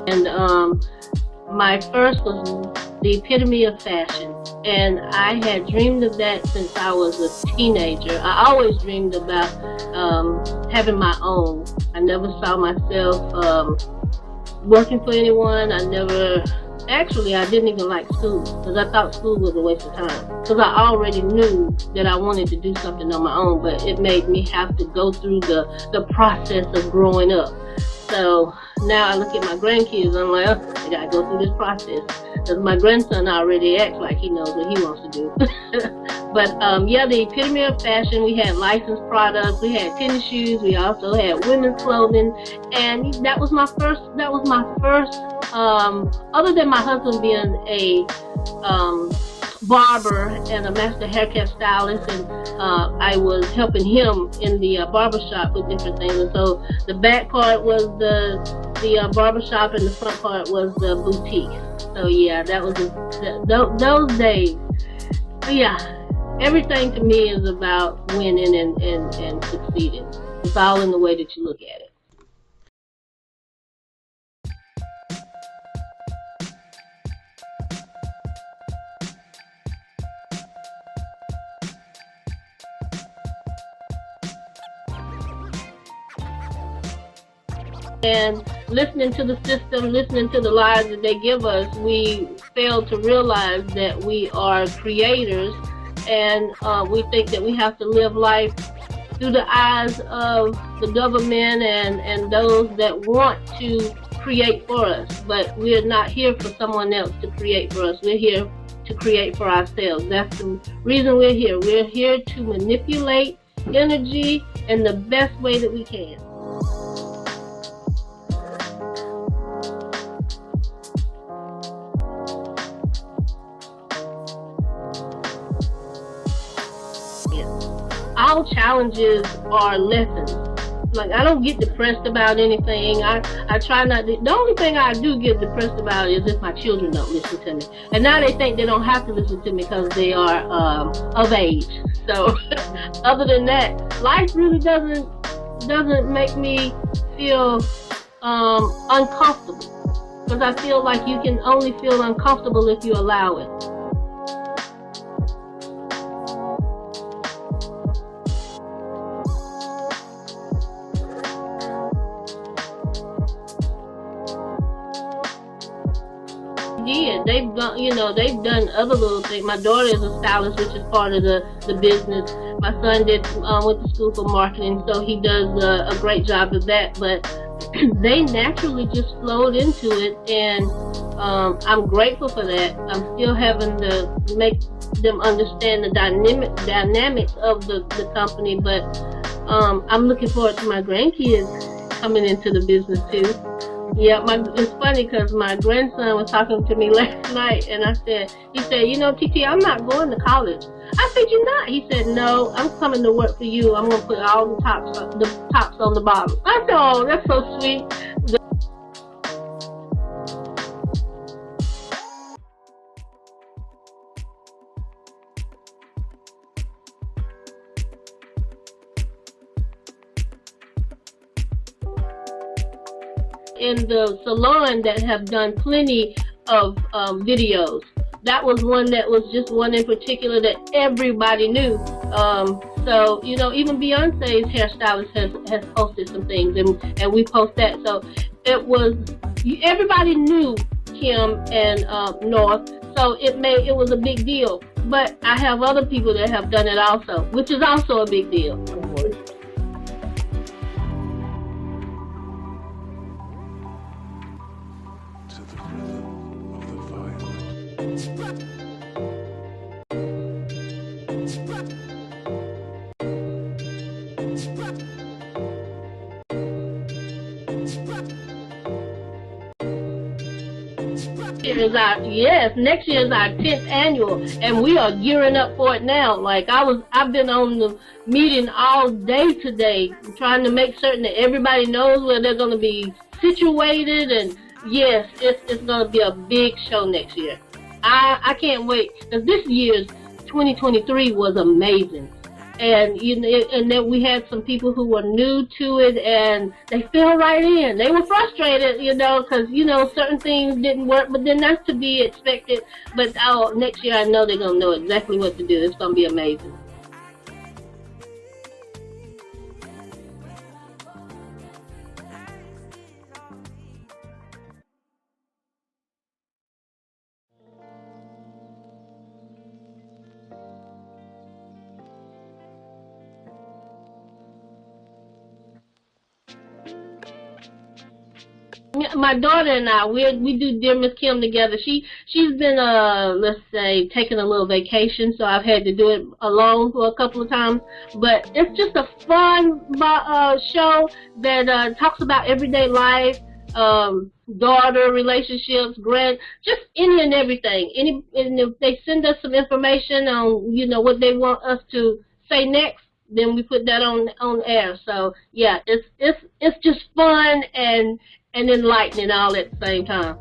And my first was the epitome of fashion. And I had dreamed of that since I was a teenager. I always dreamed about having my own. I never saw myself working for anyone. Actually, I didn't even like school because I thought school was a waste of time. Because I already knew that I wanted to do something on my own, but it made me have to go through the process of growing up. So now I look at my grandkids, I'm like, oh, I gotta go through this process. Because my grandson already acts like he knows what he wants to do. But yeah, the epitome of fashion. We had licensed products, we had tennis shoes, we also had women's clothing, and that was my first. Other than my husband being a barber and a master haircut stylist, and I was helping him in the barber shop with different things. And so the back part was the barber shop, and the front part was the boutique. So yeah, that was those days. But yeah, everything to me is about winning and succeeding. It's all in the way that you look at it. And listening to the system, listening to the lies that they give us, we fail to realize that we are creators, and we think that we have to live life through the eyes of the government and those that want to create for us. But we're not here for someone else to create for us. We're here to create for ourselves. That's the reason we're here. We're here to manipulate energy in the best way that we can. All challenges are lessons. Like, I don't get depressed about anything. I try not to. The only thing I do get depressed about is if my children don't listen to me. And now they think they don't have to listen to me because they are of age. So other than that, life really doesn't make me feel uncomfortable. Because I feel like you can only feel uncomfortable if you allow it. They've done other little things. My daughter is a stylist, which is part of the business. My son went to school for marketing, so he does a great job of that. But they naturally just flowed into it, and I'm grateful for that. I'm still having to make them understand the dynamics of the company, but I'm looking forward to my grandkids coming into the business too. Yeah, it's funny because my grandson was talking to me last night, and he said, you know, TT, I'm not going to college. I said, you're not? He said, no, I'm coming to work for you. I'm going to put all the tops on the bottom. I said, oh, that's so sweet. In the salon that have done plenty of videos. That was one in particular that everybody knew. So, you know, even Beyonce's hairstylist has posted some things, and we post that. So everybody knew Kim and North, so it was a big deal. But I have other people that have done it also, which is also a big deal. Next year is our 10th annual, and we are gearing up for it now. Like I've been on the meeting all day today, trying to make certain that everybody knows where they're going to be situated, and yes, it's going to be a big show next year. I can't wait, because this year's 2023 was amazing. And and then we had some people who were new to it, and they fell right in. They were frustrated, because certain things didn't work, but then that's to be expected. But next year, I know they're gonna know exactly what to do. It's gonna be amazing. My daughter and I, we do Dear Miss Kim together. She's been let's say taking a little vacation, so I've had to do it alone for a couple of times. But it's just a fun show that talks about everyday life, daughter relationships, just any and everything. And if they send us some information on what they want us to say next, then we put that on air. So yeah, it's just fun and enlightening all at the same time.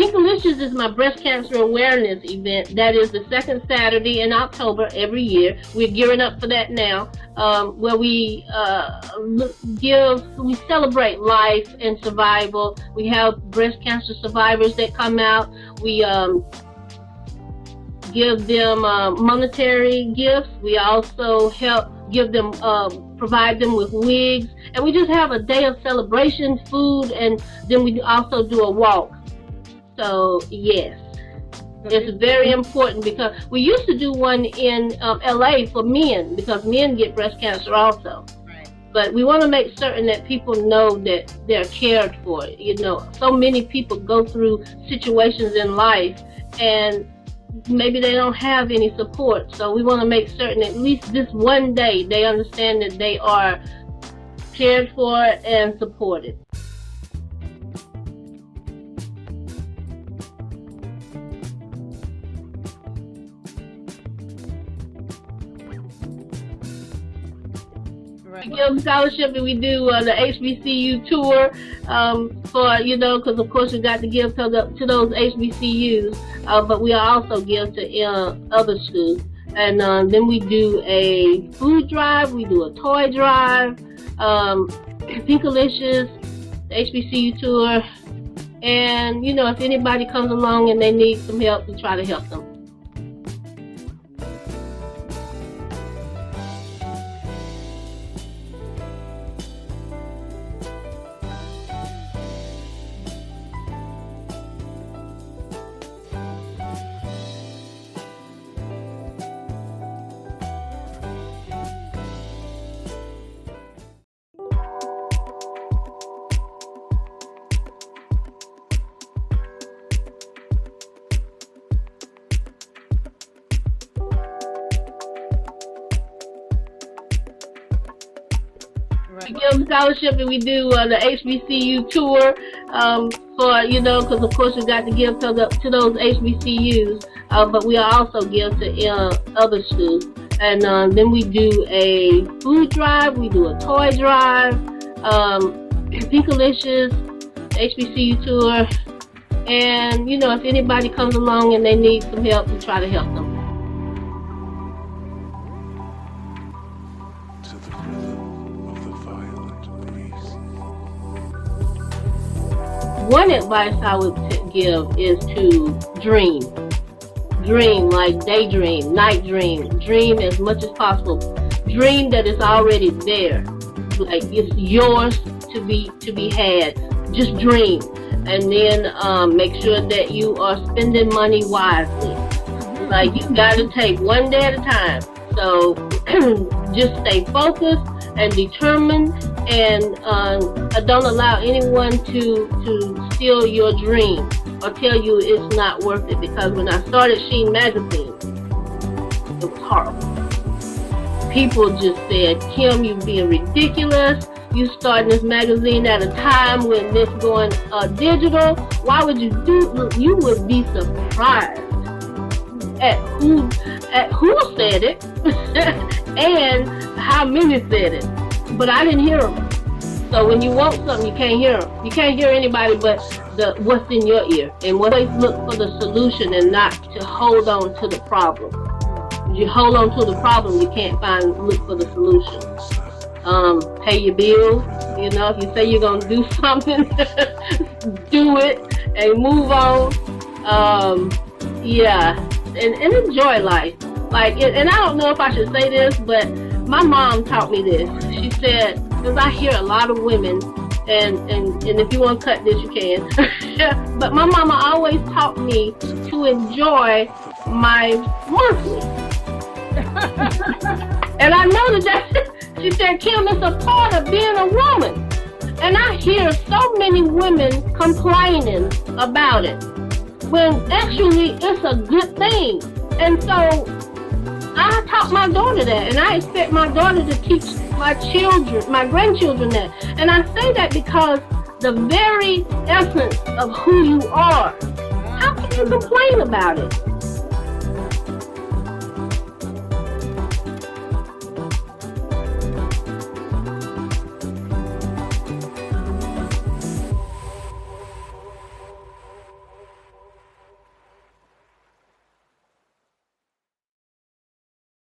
Pinkalicious is my breast cancer awareness event. That is the second Saturday in October every year. We're gearing up for that now, where we celebrate life and survival. We have breast cancer survivors that come out. We give them monetary gifts. We also help provide them with wigs, and we just have a day of celebration, food, and then we also do a walk. So yes, it's very important, because we used to do one in LA for men, because men get breast cancer also. Right. But we want to make certain that people know that they're cared for. So many people go through situations in life and maybe they don't have any support. So we want to make certain at least this one day they understand that they are cared for and supported. We give scholarship, and we do the HBCU tour because of course we got to give to those HBCUs, but we also give to other schools. And then we do a food drive, we do a toy drive, Pinkalicious, the HBCU tour, and if anybody comes along and they need some help, we try to help them. We give scholarship, and we do the HBCU tour because of course we got to give to those HBCUs, but we also give to other schools. And then we do a food drive, we do a toy drive, Pinkalicious, HBCU tour, and if anybody comes along and they need some help, we try to help them. One advice I would give is to dream. Dream, like daydream, night dream. Dream as much as possible. Dream that it's already there. Like it's yours to be had. Just dream. And then make sure that you are spending money wisely. Like you gotta take one day at a time. So just stay focused and determined, and don't allow anyone to steal your dream or tell you it's not worth it. Because when I started Sheen magazine, it was horrible. People just said, "Kim, you being ridiculous. You starting this magazine at a time when this going digital. Why would you do?" You would be surprised at who said it and how many said it. but I didn't hear them. So when you want something, you can't hear them. You can't hear anybody but what's in your ear. And always look for the solution and not to hold on to the problem. If you hold on to the problem, you can't look for the solution. Pay your bills. You know, if you say you're gonna do something, do it and move on. Yeah, and enjoy life. Like, and I don't know if I should say this, but my mom taught me this. She said, because I hear a lot of women, and if you want to cut this, you can. But my mama always taught me to enjoy my monthly. And I know that she said, Kim, it's a part of being a woman. And I hear so many women complaining about it, when actually it's a good thing. And so I taught my daughter that, and I expect my daughter to teach my children, my grandchildren that. And I say that because the very essence of who you are, how can you complain about it?